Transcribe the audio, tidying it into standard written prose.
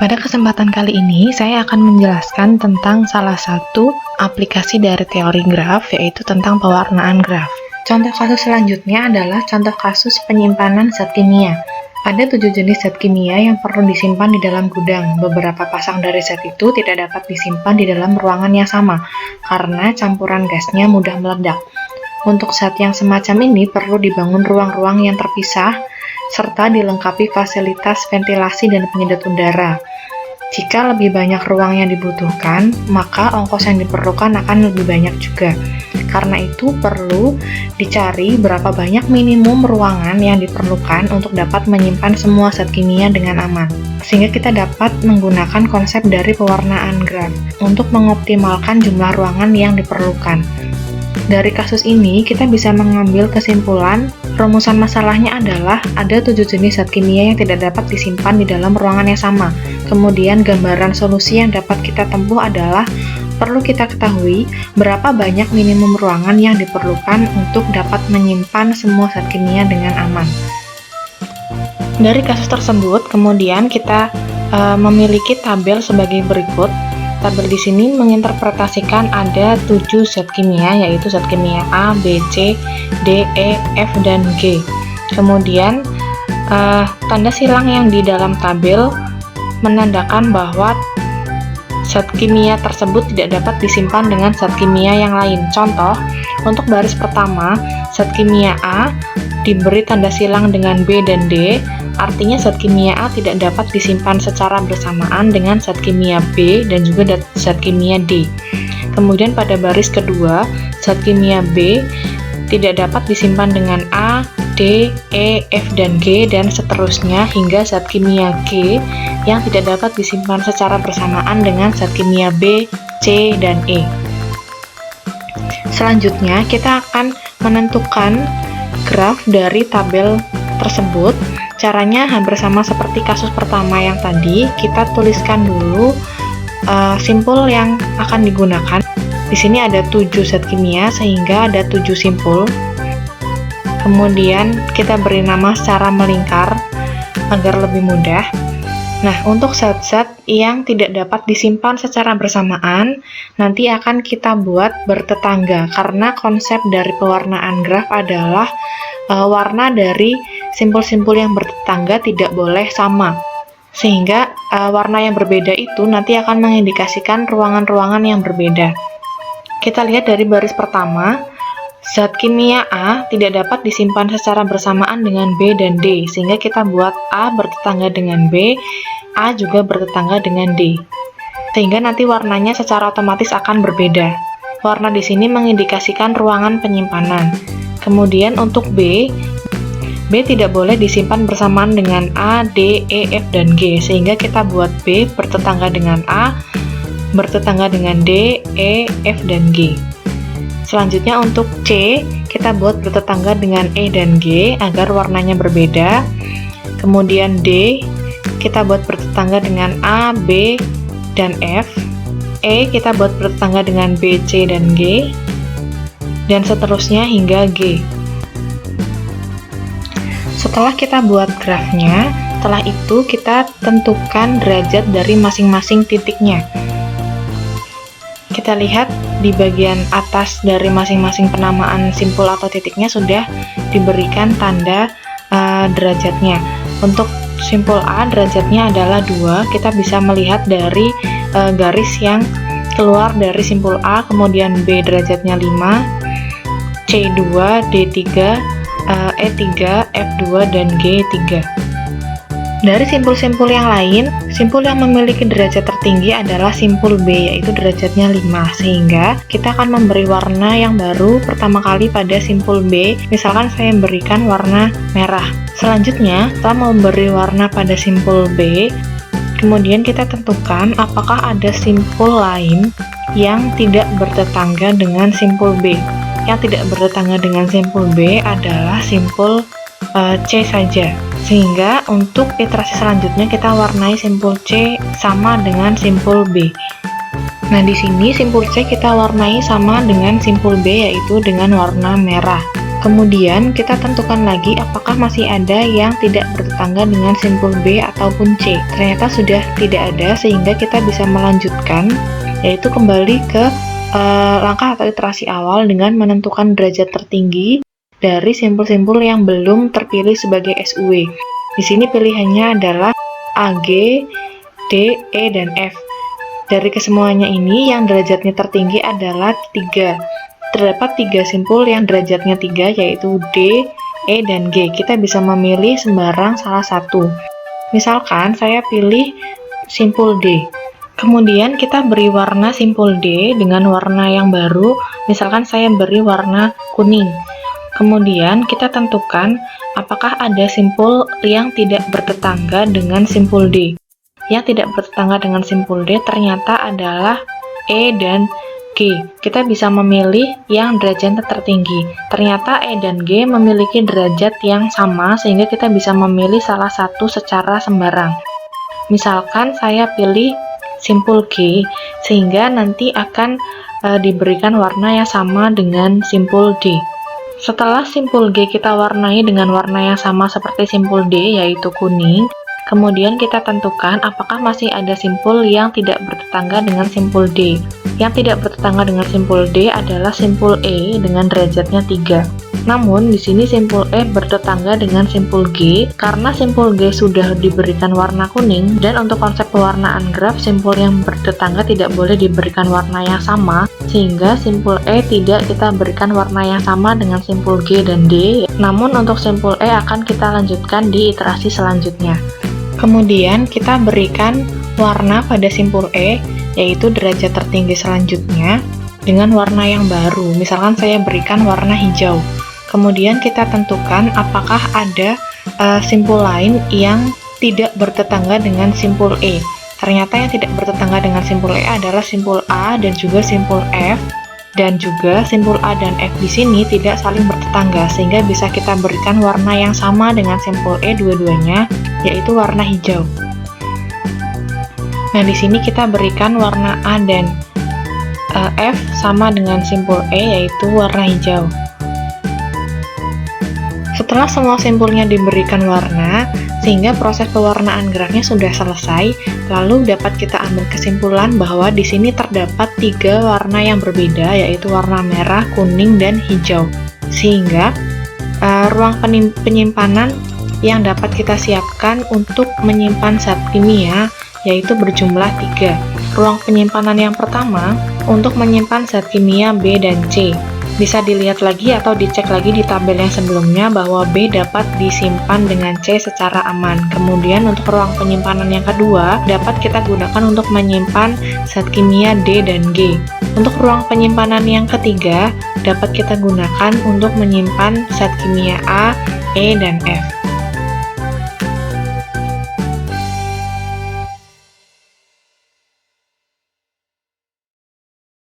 Pada kesempatan kali ini, saya akan menjelaskan tentang salah satu aplikasi dari teori graf, yaitu tentang pewarnaan graf. Contoh kasus selanjutnya adalah contoh kasus penyimpanan zat kimia. Ada 7 jenis zat kimia yang perlu disimpan di dalam gudang. Beberapa pasang dari zat itu tidak dapat disimpan di dalam ruangan yang sama, karena campuran gasnya mudah meledak. Untuk zat yang semacam ini perlu dibangun ruang-ruang yang terpisah, serta dilengkapi fasilitas ventilasi dan penyedot udara. Jika lebih banyak ruang yang dibutuhkan, maka ongkos yang diperlukan akan lebih banyak juga. Karena itu perlu dicari berapa banyak minimum ruangan yang diperlukan untuk dapat menyimpan semua zat kimia dengan aman. Sehingga kita dapat menggunakan konsep dari pewarnaan graf untuk mengoptimalkan jumlah ruangan yang diperlukan. Dari kasus ini, kita bisa mengambil kesimpulan, rumusan masalahnya adalah ada 7 jenis zat kimia yang tidak dapat disimpan di dalam ruangan yang sama. Kemudian gambaran solusi yang dapat kita tempuh adalah perlu kita ketahui berapa banyak minimum ruangan yang diperlukan untuk dapat menyimpan semua zat kimia dengan aman. Dari kasus tersebut, kemudian kita memiliki tabel sebagai berikut. Tabel di sini menginterpretasikan ada 7 zat kimia, yaitu zat kimia A, B, C, D, E, F, dan G. Kemudian tanda silang yang di dalam tabel menandakan bahwa zat kimia tersebut tidak dapat disimpan dengan zat kimia yang lain. Contoh, untuk baris pertama, zat kimia A diberi tanda silang dengan B dan D, artinya zat kimia A tidak dapat disimpan secara bersamaan dengan zat kimia B dan juga zat kimia D. Kemudian pada baris kedua, zat kimia B tidak dapat disimpan dengan A, D, E, F, dan G, dan seterusnya hingga zat kimia G yang tidak dapat disimpan secara bersamaan dengan zat kimia B, C, dan E. Selanjutnya, kita akan menentukan graf dari tabel tersebut. Caranya hampir sama seperti kasus pertama yang tadi. Kita tuliskan dulu simpul yang akan digunakan. Di sini ada 7 zat kimia sehingga ada 7 simpul. Kemudian kita beri nama secara melingkar agar lebih mudah. Nah, untuk zat-zat yang tidak dapat disimpan secara bersamaan, nanti akan kita buat bertetangga, karena konsep dari pewarnaan graf adalah warna dari simpul-simpul yang bertetangga tidak boleh sama. Sehingga warna yang berbeda itu nanti akan mengindikasikan ruangan-ruangan yang berbeda. Kita lihat dari baris pertama, zat kimia A tidak dapat disimpan secara bersamaan dengan B dan D, sehingga kita buat A bertetangga dengan B, A juga bertetangga dengan D. Sehingga nanti warnanya secara otomatis akan berbeda. Warna di sini mengindikasikan ruangan penyimpanan. Kemudian untuk B tidak boleh disimpan bersamaan dengan A, D, E, F, dan G, sehingga kita buat B bertetangga dengan A, bertetangga dengan D, E, F, dan G. Selanjutnya untuk C, kita buat bertetangga dengan E dan G agar warnanya berbeda. Kemudian D, kita buat bertetangga dengan A, B, dan F. E, kita buat bertetangga dengan B, C, dan G. Dan seterusnya hingga G. Setelah kita buat grafnya, setelah itu kita tentukan derajat dari masing-masing titiknya. Kita lihat di bagian atas dari masing-masing penamaan simpul atau titiknya sudah diberikan tanda derajatnya. Untuk simpul A derajatnya adalah 2. Kita bisa melihat dari garis yang keluar dari simpul A, kemudian B derajatnya 5, C2, D3, E3, F2, dan G3. Dari simpul-simpul yang lain, simpul yang memiliki derajat tertinggi adalah simpul B, yaitu derajatnya 5, sehingga kita akan memberi warna yang baru pertama kali pada simpul B. Misalkan saya memberikan warna merah. Selanjutnya, setelah memberi warna pada simpul B, kemudian kita tentukan apakah ada simpul lain yang tidak bertetangga dengan simpul B. Yang tidak bertetangga dengan simpul B adalah simpul C saja. Sehingga untuk iterasi selanjutnya kita warnai simpul C sama dengan simpul B. Nah, di sini simpul C kita warnai sama dengan simpul B, yaitu dengan warna merah. Kemudian kita tentukan lagi apakah masih ada yang tidak bertetangga dengan simpul B ataupun C. Ternyata sudah tidak ada, sehingga kita bisa melanjutkan, yaitu kembali ke langkah atau iterasi awal dengan menentukan derajat tertinggi dari simpul-simpul yang belum terpilih sebagai SUW. Di sini pilihannya adalah A, G, D, E, dan F. Dari kesemuanya ini, yang derajatnya tertinggi adalah 3. Terdapat 3 simpul yang derajatnya 3, yaitu D, E, dan G. Kita bisa memilih sembarang salah satu. Misalkan saya pilih simpul D. Kemudian kita beri warna simpul D dengan warna yang baru. Misalkan saya beri warna kuning. Kemudian kita tentukan apakah ada simpul yang tidak bertetangga dengan simpul D. Yang tidak bertetangga dengan simpul D ternyata adalah E dan G. Kita bisa memilih yang derajatnya tertinggi. Ternyata E dan G memiliki derajat yang sama, sehingga kita bisa memilih salah satu secara sembarang. Misalkan saya pilih simpul G, sehingga nanti akan diberikan warna yang sama dengan simpul D. Setelah simpul G kita warnai dengan warna yang sama seperti simpul D, yaitu kuning, kemudian kita tentukan apakah masih ada simpul yang tidak bertetangga dengan simpul D. Yang tidak bertetangga dengan simpul D adalah simpul E dengan derajatnya 3. Namun, di sini simpul E bertetangga dengan simpul G karena simpul G sudah diberikan warna kuning, dan untuk konsep pewarnaan graf, simpul yang bertetangga tidak boleh diberikan warna yang sama, sehingga simpul E tidak kita berikan warna yang sama dengan simpul G dan D. Namun, untuk simpul E akan kita lanjutkan di iterasi selanjutnya. Kemudian kita berikan warna pada simpul E, yaitu derajat tertinggi selanjutnya, dengan warna yang baru. Misalkan saya berikan warna hijau. Kemudian kita tentukan apakah ada simpul lain yang tidak bertetangga dengan simpul E. Ternyata yang tidak bertetangga dengan simpul E adalah simpul A dan juga simpul F. Dan juga simpul A dan F di sini tidak saling bertetangga, sehingga bisa kita berikan warna yang sama dengan simpul E dua-duanya, yaitu warna hijau. Nah, di sini kita berikan warna A dan F sama dengan simpul E, yaitu warna hijau. Setelah semua simpulnya diberikan warna, sehingga proses pewarnaan grafnya sudah selesai, lalu dapat kita ambil kesimpulan bahwa di sini terdapat 3 warna yang berbeda, yaitu warna merah, kuning, dan hijau. Sehingga ruang penyimpanan yang dapat kita siapkan untuk menyimpan zat kimia yaitu berjumlah 3. Ruang penyimpanan yang pertama untuk menyimpan zat kimia B dan C. Bisa dilihat lagi atau dicek lagi di tabel yang sebelumnya bahwa B dapat disimpan dengan C secara aman. Kemudian untuk ruang penyimpanan yang kedua dapat kita gunakan untuk menyimpan zat kimia D dan G. Untuk ruang penyimpanan yang ketiga dapat kita gunakan untuk menyimpan zat kimia A, E, dan F.